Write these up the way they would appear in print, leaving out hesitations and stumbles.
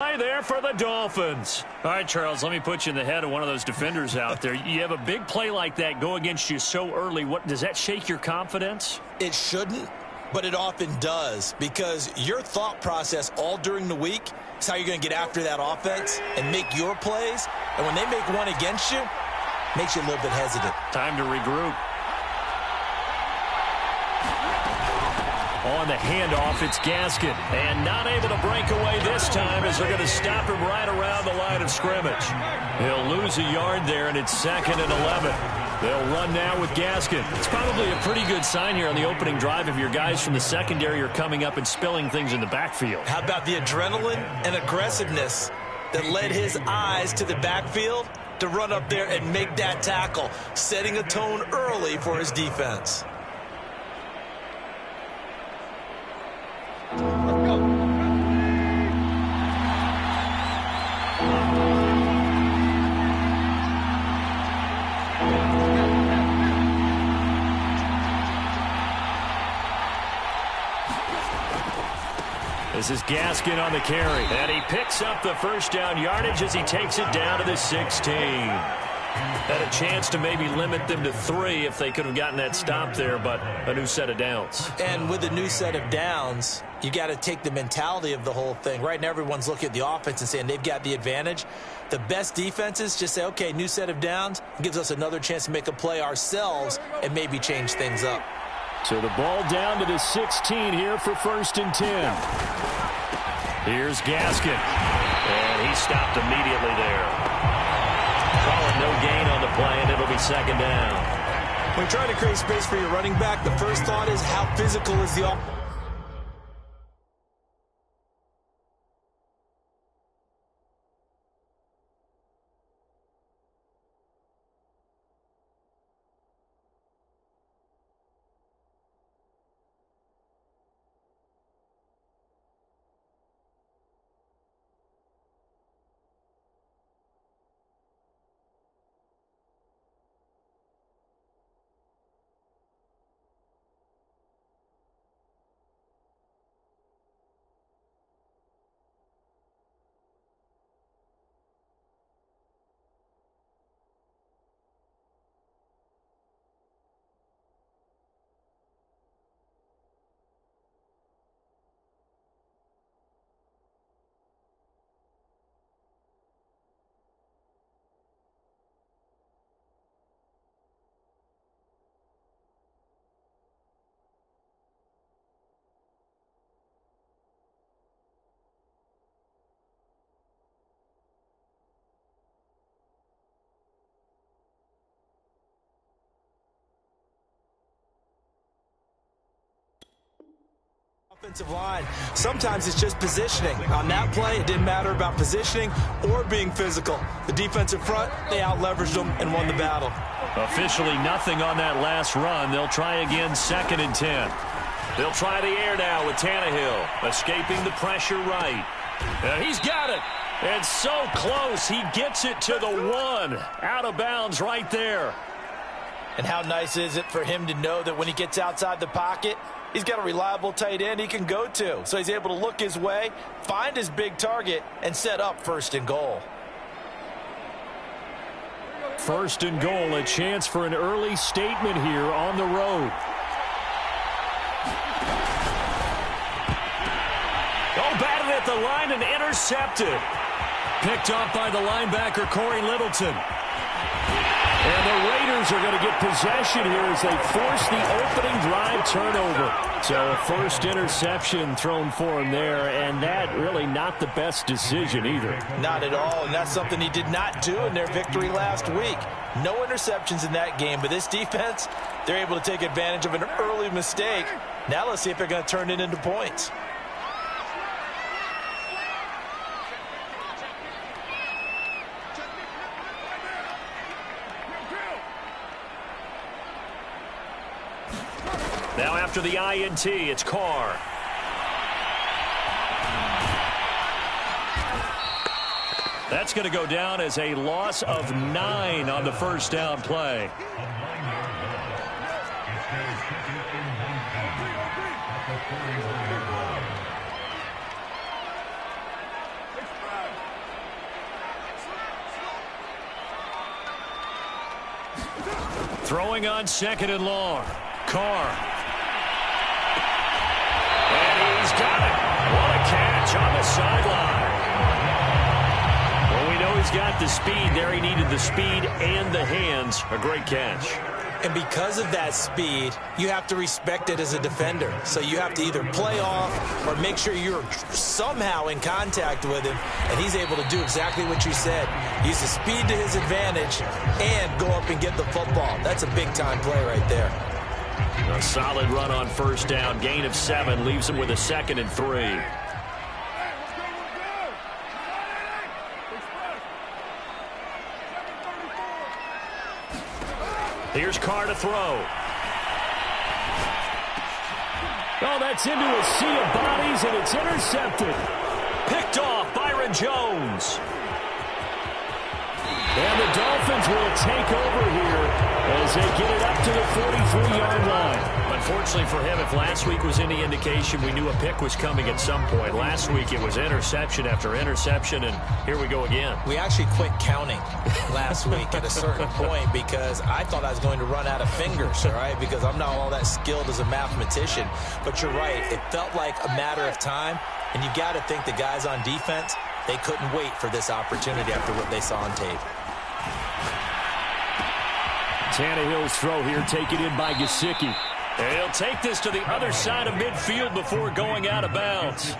There for the Dolphins. All right, Charles, let me put you in the head of one of those defenders out there. You have a big play like that go against you so early. Does that shake your confidence? It shouldn't, but it often does, because your thought process all during the week is how you're going to get after that offense and make your plays. And when they make one against you, it makes you a little bit hesitant. Time to regroup. On the handoff, it's Gaskin. And not able to break away this time as they're going to stop him right around the line of scrimmage. He'll lose a yard there, and it's 2nd and 11. They'll run now with Gaskin. It's probably a pretty good sign here on the opening drive if your guys from the secondary are coming up and spilling things in the backfield. How about the adrenaline and aggressiveness that led his eyes to the backfield to run up there and make that tackle, setting a tone early for his defense. This is Gaskin on the carry, and he picks up the first down yardage as he takes it down to the 16. Had a chance to maybe limit them to 3 if they could have gotten that stop there, but a new set of downs. And with a new set of downs, you got to take the mentality of the whole thing. Right now, everyone's looking at the offense and saying they've got the advantage. The best defenses just say, okay, new set of downs. It gives us another chance to make a play ourselves and maybe change things up. So the ball down to the 16 here for 1st and 10. Here's Gaskin. And he stopped immediately there. Calling no gain on the play, and it'll be 2nd down. When you're trying to create space for your running back, the first thought is how physical is the offense? Offensive line, sometimes it's just positioning. On that play, it didn't matter about positioning or being physical. The defensive front, they out-leveraged them and won the battle. Officially nothing on that last run. They'll try again, 2nd and 10. They'll try the air now with Tannehill, escaping the pressure right. He's got it. And so close, he gets it to the 1. Out of bounds right there. And how nice is it for him to know that when he gets outside the pocket, he's got a reliable tight end he can go to. So he's able to look his way, find his big target, and set up 1st and goal. 1st and goal, a chance for an early statement here on the road. Oh, batted at the line and intercepted. Picked off by the linebacker, Corey Littleton. And the Raiders are going to get possession here as they force the opening drive turnover. So a first interception thrown for him there, and that really not the best decision either. Not at all, and that's something he did not do in their victory last week. No interceptions in that game, but this defense, they're able to take advantage of an early mistake. Now let's see if they're going to turn it into points. Now after the INT, it's Carr. That's going to go down as a loss of 9 on the first down play. Throwing on 2nd and long. Carr. And he's got it. What a catch on the sideline. Well, we know he's got the speed there. He needed the speed and the hands. A great catch. And because of that speed, you have to respect it as a defender. So you have to either play off or make sure you're somehow in contact with him, and he's able to do exactly what you said. Use the speed to his advantage and go up and get the football. That's a big-time play right there. A solid run on 1st down. Gain of 7 leaves him with a 2nd and 3. Here's Carr to throw. Oh, that's into a sea of bodies, and it's intercepted. Picked off Byron Jones. And the Dolphins will take over here as they get it up to the 43-yard line. Unfortunately for him, if last week was any indication, we knew a pick was coming at some point. Last week it was interception after interception, and here we go again. We actually quit counting last week at a certain point because I thought I was going to run out of fingers, all right, because I'm not all that skilled as a mathematician. But you're right. It felt like a matter of time, and you got to think the guys on defense, they couldn't wait for this opportunity after what they saw on tape. Tannehill's throw here taken in by Gesicki. And he'll take this to the other side of midfield before going out of bounds.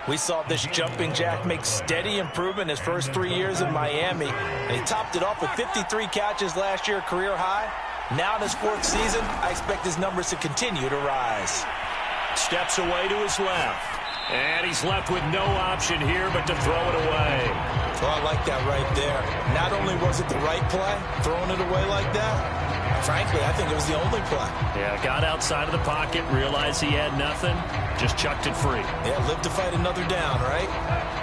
We saw this jumping jack make steady improvement his first 3 years in Miami. And he topped it off with 53 catches last year, career high. Now in his 4th season, I expect his numbers to continue to rise. Steps away to his left. And he's left with no option here but to throw it away. Well, I like that right there. Not only was it the right play, throwing it away like that, frankly, I think it was the only play. Yeah, got outside of the pocket, realized he had nothing, just chucked it free. Yeah, live to fight another down, right?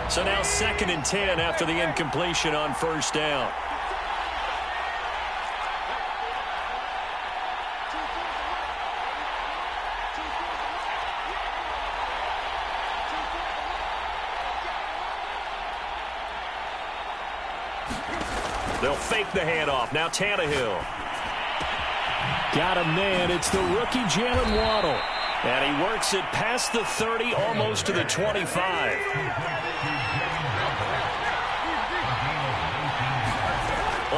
So now 2nd and 10 after the incompletion on 1st down. They'll fake the handoff. Now Tannehill. Got a man. It's the rookie Jalen Waddle. And he works it past the 30, almost to the 25.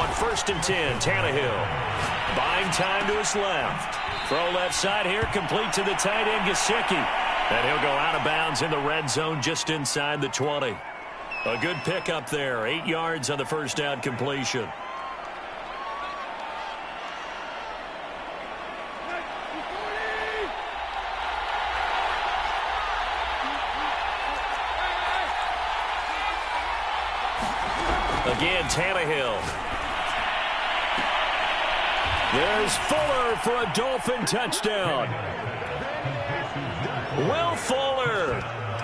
On 1st and 10, Tannehill. Buying time to his left. Throw left side here, complete to the tight end, Gesicki. And he'll go out of bounds in the red zone just inside the 20. A good pickup there. 8 yards on the 1st down completion. Again, Tannehill. There's Fuller for a Dolphin touchdown. Will Fuller,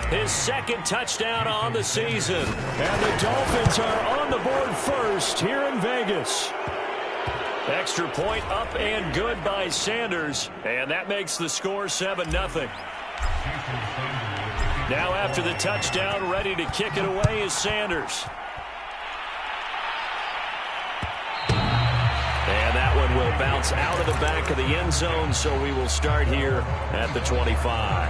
his 2nd touchdown on the season. And the Dolphins are on the board first here in Vegas. Extra point up and good by Sanders. And that makes the score 7-0. Now after the touchdown, ready to kick it away is Sanders. And that one will bounce out of the back of the end zone, so we will start here at the 25.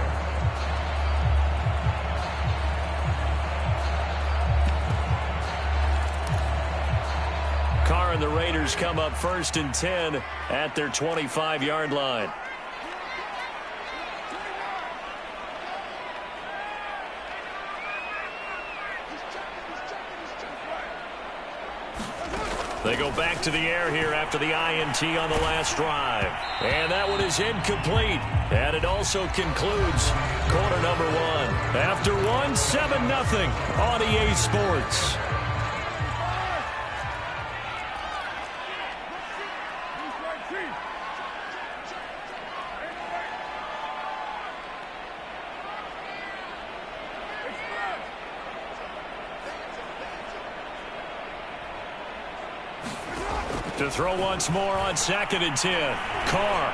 Carr and the Raiders come up 1st and 10 at their 25-yard line. They go back to the air here after the INT on the last drive. And that one is incomplete. And it also concludes quarter number 1. After 1, 7-0 on EA Sports. To throw once more on 2nd and 10. Carr.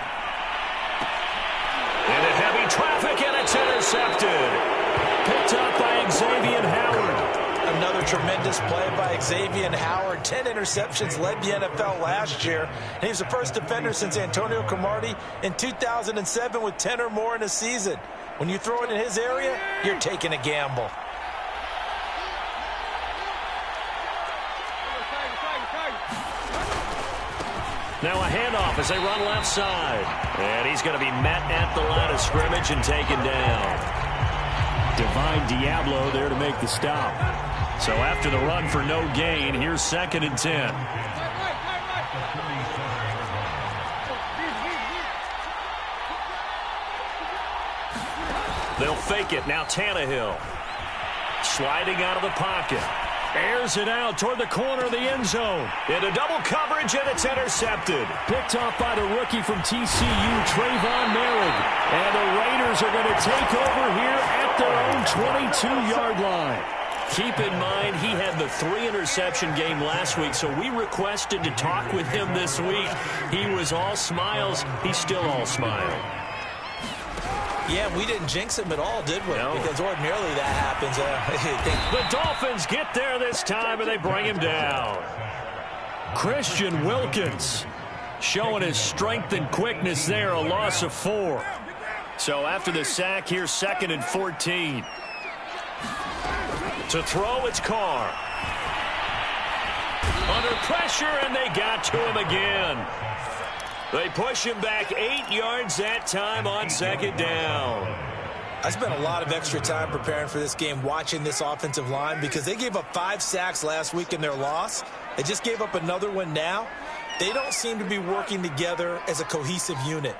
Into heavy traffic, and it's intercepted. Picked up by Xavier Howard. Another tremendous play by Xavier Howard. 10 interceptions, led the NFL last year. And he was the first defender since Antonio Cromartie in 2007 with 10 or more in a season. When you throw it in his area, you're taking a gamble. Now a handoff as they run left side. And he's going to be met at the line of scrimmage and taken down. Divine Diablo there to make the stop. So after the run for no gain, here's 2nd and 10. They'll fake it. Now Tannehill. Sliding out of the pocket. Airs it out toward the corner of the end zone. Into double coverage, and it's intercepted. Picked off by the rookie from TCU, Trayvon Merrick. And the Raiders are going to take over here at their own 22-yard line. Keep in mind, he had the 3-interception game last week, so we requested to talk with him this week. He was all smiles. He's still all smile. Yeah, we didn't jinx him at all, did we? No. Because ordinarily that happens. The Dolphins get there this time, and they bring him down. Christian Wilkins showing his strength and quickness there, a loss of 4. So after the sack, here's 2nd and 14. To throw, it's Carr. Under pressure, and they got to him again. They push him back 8 yards that time on 2nd down. I spent a lot of extra time preparing for this game, watching this offensive line, because they gave up 5 sacks last week in their loss. They just gave up another one now. They don't seem to be working together as a cohesive unit.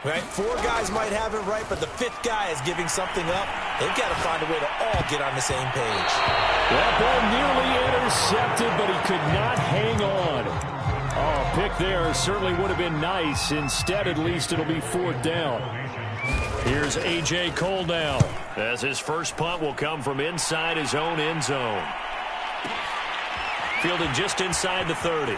Right? 4 guys might have it right, but the 5th guy is giving something up. They've got to find a way to all get on the same page. That ball nearly intercepted, but he could not hang on. Oh, pick there certainly would have been nice. Instead, at least it'll be 4th down. Here's A.J. Cole now, as his first punt will come from inside his own end zone. Fielded just inside the 30.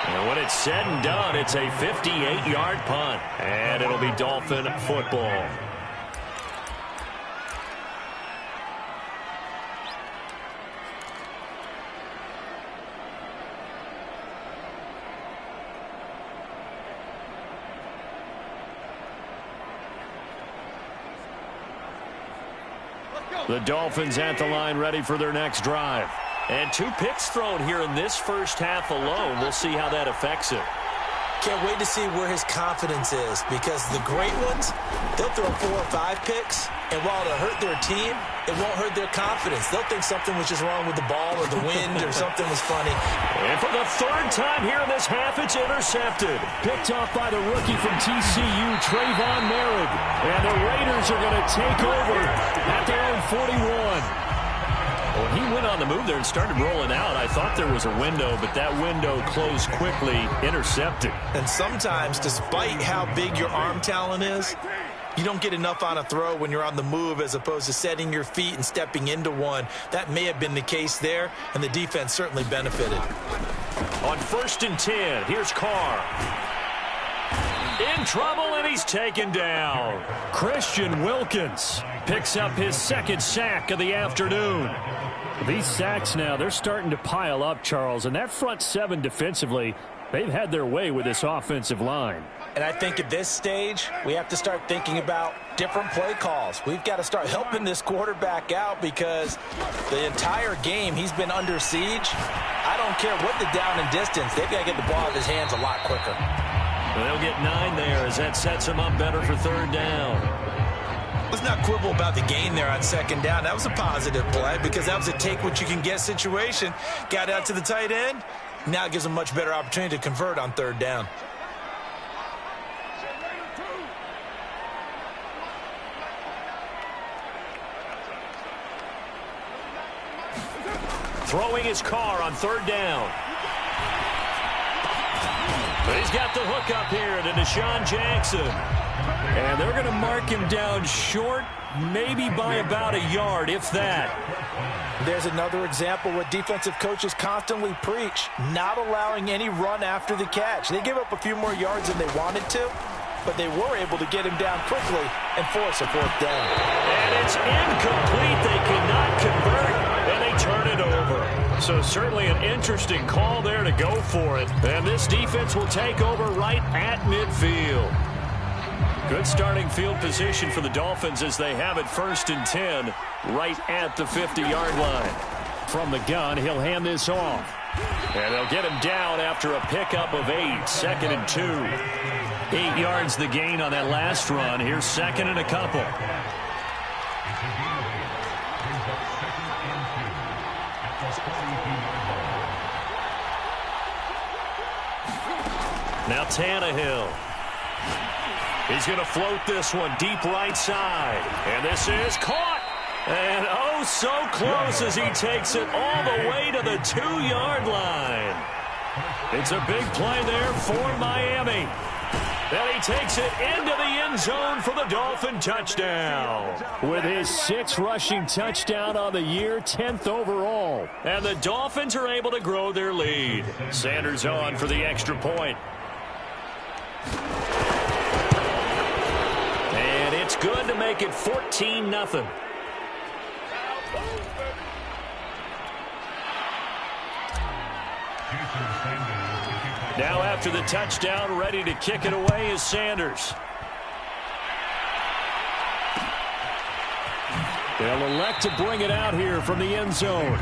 And when it's said and done, it's a 58-yard punt. And it'll be Dolphin football. The Dolphins at the line, ready for their next drive. And 2 picks thrown here in this first half alone. We'll see how that affects it. Can't wait to see where his confidence is, because the great ones, they'll throw 4 or 5 picks, and while it'll hurt their team, it won't hurt their confidence. They'll think something was just wrong with the ball or the wind or something was funny. And for the 3rd time here in this half, it's intercepted. Picked off by the rookie from TCU, Trayvon Merrick. And the Raiders are going to take over at their own 41. When he went on the move there and started rolling out, I thought there was a window, but that window closed quickly, intercepted. And sometimes, despite how big your arm talent is, you don't get enough on a throw when you're on the move as opposed to setting your feet and stepping into one. That may have been the case there, and the defense certainly benefited. On 1st and 10, here's Carr. In trouble, and he's taken down. Christian Wilkins picks up his 2nd sack of the afternoon. These sacks now, they're starting to pile up, Charles, and that front 7 defensively, they've had their way with this offensive line. And I think at this stage, we have to start thinking about different play calls. We've got to start helping this quarterback out, because the entire game he's been under siege. I don't care what the down and distance. They've got to get the ball out of his hands a lot quicker. They'll get 9 there as that sets him up better for 3rd down. Let's not quibble about the gain there on 2nd down. That was a positive play, because that was a take-what-you-can-get situation. Got out to the tight end. Now it gives them a much better opportunity to convert on 3rd down. Throwing his Carr on 3rd down. But he's got the hook up here to Deshaun Jackson. And they're going to mark him down short, maybe by about a yard, if that. There's another example what defensive coaches constantly preach, not allowing any run after the catch. They give up a few more yards than they wanted to, but they were able to get him down quickly and force a 4th down. And it's incomplete. They cannot convert. So certainly an interesting call there to go for it. And this defense will take over right at midfield. Good starting field position for the Dolphins as they have it 1st and 10 right at the 50-yard line. From the gun, he'll hand this off. And they'll get him down after a pickup of 8, 2nd and 2. 8 yards the gain on that last run. Here's 2nd and a couple. Now Tannehill. He's going to float this one deep right side. And this is caught. And oh, so close as he takes it all the way to the 2-yard line. It's a big play there for Miami. Then he takes it into the end zone for the Dolphin touchdown. With his 6th rushing touchdown on the year, 10th overall. And the Dolphins are able to grow their lead. Sanders on for the extra point. And it's good to make it 14-0. Now after the touchdown, ready to kick it away is Sanders. They'll elect to bring it out here from the end zone.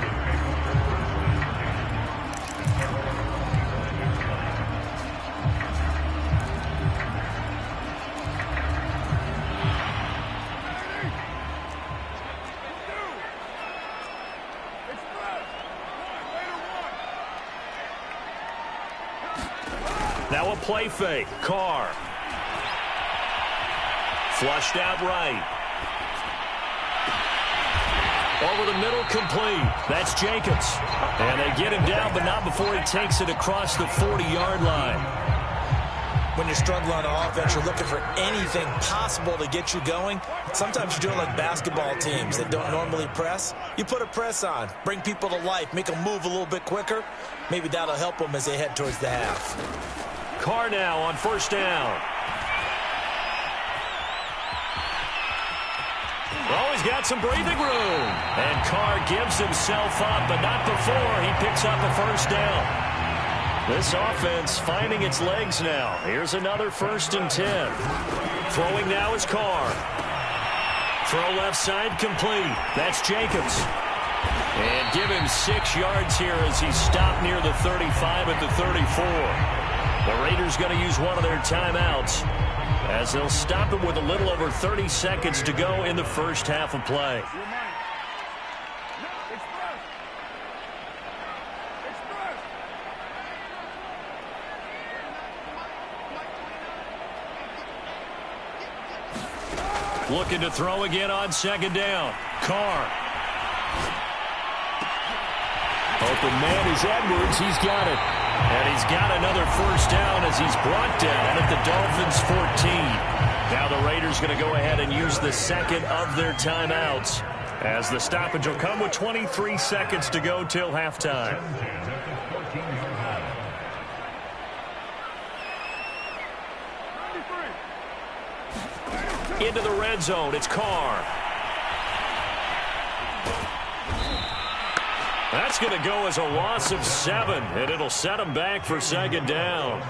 Now a play fake. Carr. Flushed out right. Over the middle, complete. That's Jacobs. And they get him down, but not before he takes it across the 40-yard line. When you're struggling on offense, you're looking for anything possible to get you going. Sometimes you're doing like basketball teams that don't normally press. You put a press on, bring people to life, make them move a little bit quicker. Maybe that'll help them as they head towards the half. Carr now on 1st down. Oh, he's got some breathing room. And Carr gives himself up, but not before he picks up a 1st down. This offense finding its legs now. Here's another 1st and 10. Throwing now is Carr. Throw left side complete. That's Jacobs. And give him 6 yards here as he's stopped near the 35 at the 34. The Raiders going to use one of their timeouts as they'll stop him with a little over 30 seconds to go in the first half of play. Looking to throw again on 2nd down. Carr. Open man is Edwards. He's got it. And he's got another 1st down as he's brought down at the Dolphins' 14. Now the Raiders going to go ahead and use the 2nd of their timeouts as the stoppage will come with 23 seconds to go till halftime. Into the red zone, it's Carr. That's going to go as a loss of 7, and it'll set him back for 2nd down.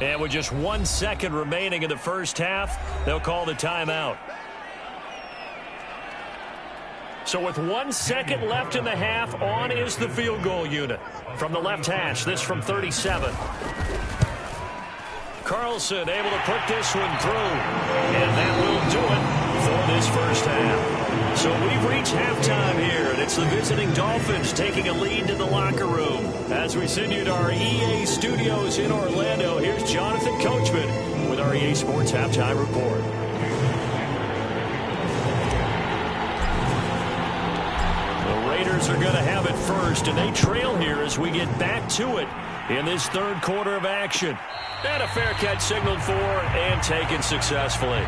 And with just 1 second remaining in the first half, they'll call the timeout. So with 1 second left in the half, on is the field goal unit. From the left hash, this from 37. Carlson able to put this one through. And that will do it for this first half. So we've reached halftime here, and it's the visiting Dolphins taking a lead to the locker room. As we send you to our EA studios in Orlando, here's Jonathan Coachman with our EA Sports Halftime Report. Raiders are going to have it first, and they trail here as we get back to it in this 3rd quarter of action. And a fair catch signaled for and taken successfully.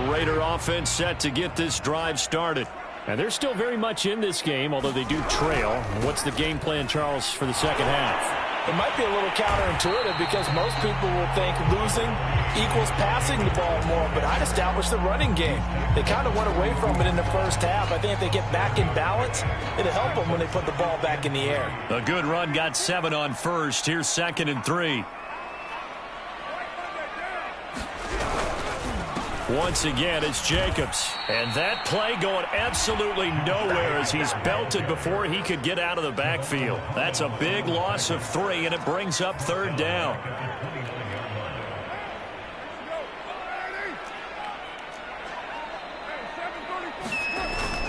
Raider offense set to get this drive started. And they're still very much in this game, although they do trail. What's the game plan, Charles, for the second half? It might be a little counterintuitive because most people will think losing equals passing the ball more, but I'd establish the running game. They kind of went away from it in the first half. I think if they get back in balance, it'll help them when they put the ball back in the air. A good run got 7 on first. Here's 2nd and 3. Once again, it's Jacobs. And that play going absolutely nowhere as he's belted before he could get out of the backfield. That's a big loss of 3, and it brings up 3rd down.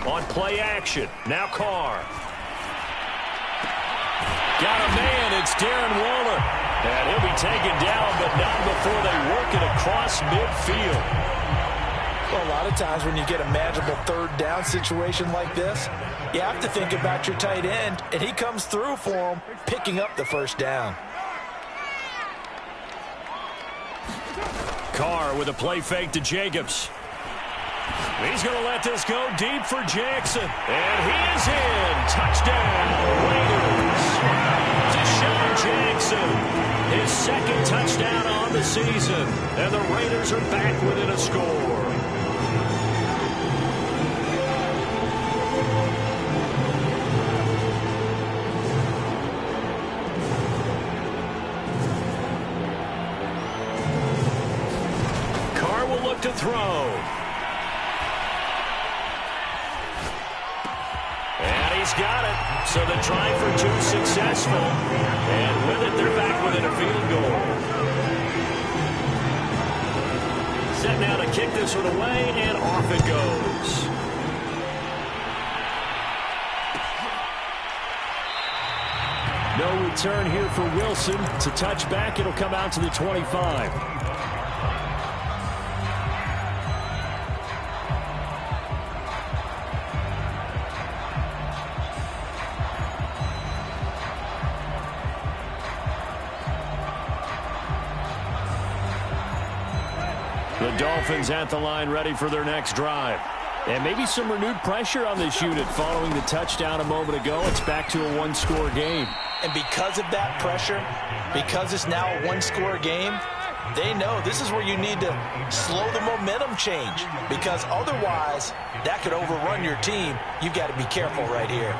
On play action, now Carr. Got a man, it's Darren Waller. And he'll be taken down, but not before they work it across midfield. Well, a lot of times when you get a manageable 3rd down situation like this, you have to think about your tight end, and he comes through for him, picking up the 1st down. Carr with a play fake to Jacobs. He's going to let this go deep for Jackson. And he is in. Touchdown, Raiders. Deshaun Jackson, his 2nd touchdown on the season. And the Raiders are back within a score. Carr will look to throw. He's got it. So the try for 2 successful. And with it, they're back within a field goal. Set now to kick this one away, and off it goes. No return here for Wilson. It's a touchback. It'll come out to the 25. The Dolphins at the line ready for their next drive. And maybe some renewed pressure on this unit following the touchdown a moment ago. It's back to a 1-score game. And because of that pressure, because it's now a 1-score game, they know this is where you need to slow the momentum change. Because otherwise, that could overrun your team. You've got to be careful right here.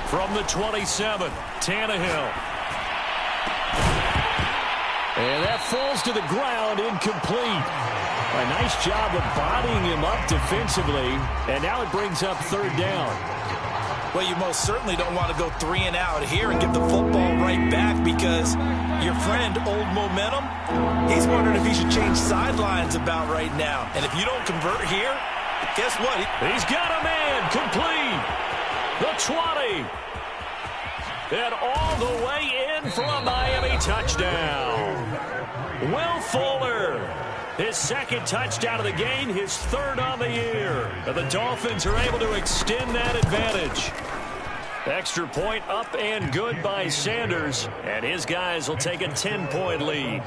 From the 27, Tannehill. And that falls to the ground, incomplete. A nice job of bodying him up defensively, and now it brings up 3rd down. Well, you most certainly don't want to go 3 and out here and give the football right back because your friend, Old Momentum, he's wondering if he should change sidelines about right now. And if you don't convert here, guess what? He's got a man, complete. The 20. And all the way in for a Miami touchdown. Will Fuller, his 2nd touchdown of the game, his 3rd on the year. And the Dolphins are able to extend that advantage. Extra point up and good by Sanders. And his guys will take a 10-point lead.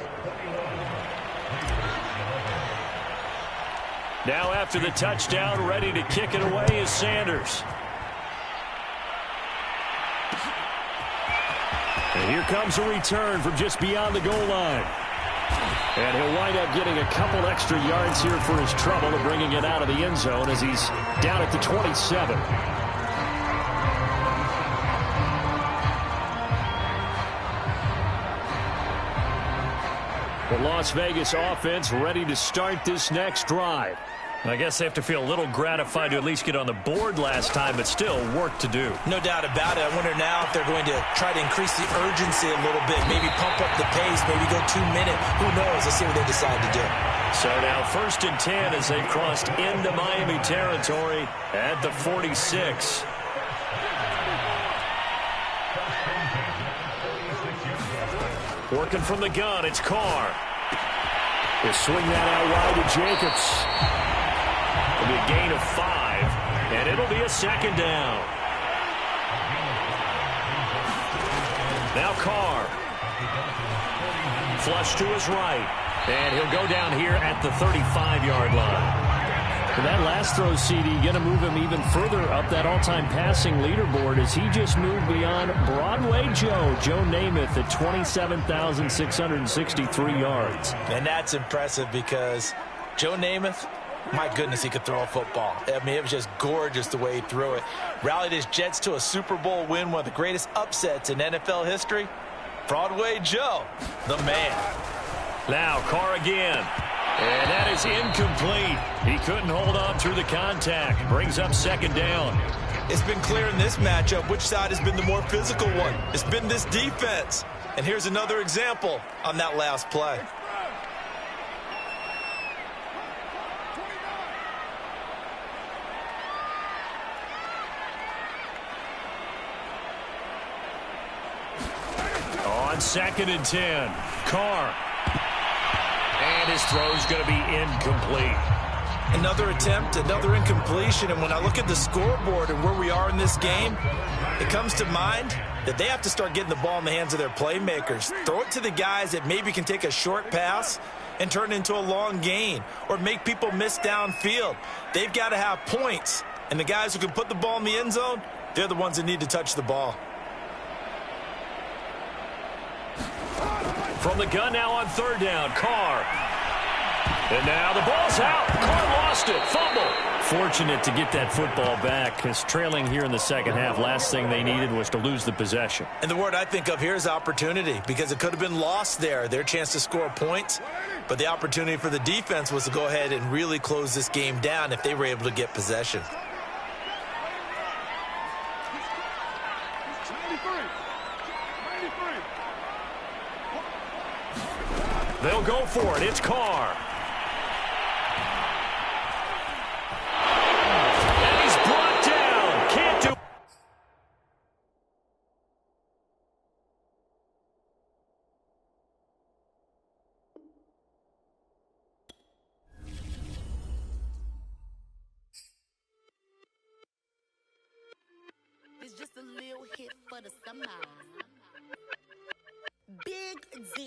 Now after the touchdown, ready to kick it away is Sanders. And here comes a return from just beyond the goal line. And he'll wind up getting a couple extra yards here for his trouble and bringing it out of the end zone as he's down at the 27. The Las Vegas offense ready to start this next drive. I guess they have to feel a little gratified to at least get on the board last time, but still work to do. No doubt about it. I wonder now if they're going to try to increase the urgency a little bit, maybe pump up the pace, maybe go 2 minute. Who knows? Let's see what they decide to do. So now 1st and 10 as they've crossed into Miami territory at the 46. Working from the gun, it's Carr. He'll swing that out wide to Jacobs. It'll be a gain of 5, and it'll be a 2nd down. Now Carr. Flush to his right. And he'll go down here at the 35-yard line. For that last throw, CD, going to move him even further up that all-time passing leaderboard as he just moved beyond Broadway Joe Namath at 27,663 yards. And that's impressive because Joe Namath, my goodness, he could throw a football. I mean, it was just gorgeous the way he threw it. Rallied his Jets to a Super Bowl win, one of the greatest upsets in NFL history. Broadway Joe, the man. Now Carr again. And that is incomplete. He couldn't hold on through the contact. Brings up second down. It's been clear in this matchup which side has been the more physical one. It's been this defense. And here's another example on that last play. On 2nd and 10, Carr. And his throw's going to be incomplete. Another attempt, another incompletion, and when I look at the scoreboard and where we are in this game, it comes to mind that they have to start getting the ball in the hands of their playmakers. Throw it to the guys that maybe can take a short pass and turn it into a long gain or make people miss downfield. They've got to have points, and the guys who can put the ball in the end zone, they're the ones that need to touch the ball. From the gun now on 3rd down, Carr. And now the ball's out. Carr lost it. Fumble. Fortunate to get that football back because trailing here in the second half, last thing they needed was to lose the possession. And the word I think of here is opportunity because it could have been lost there, their chance to score points. But the opportunity for the defense was to go ahead and really close this game down if they were able to get possession. They'll go for it. It's Carr. And he's brought down. Can't do. It's just a little hit for the summer. Big Z.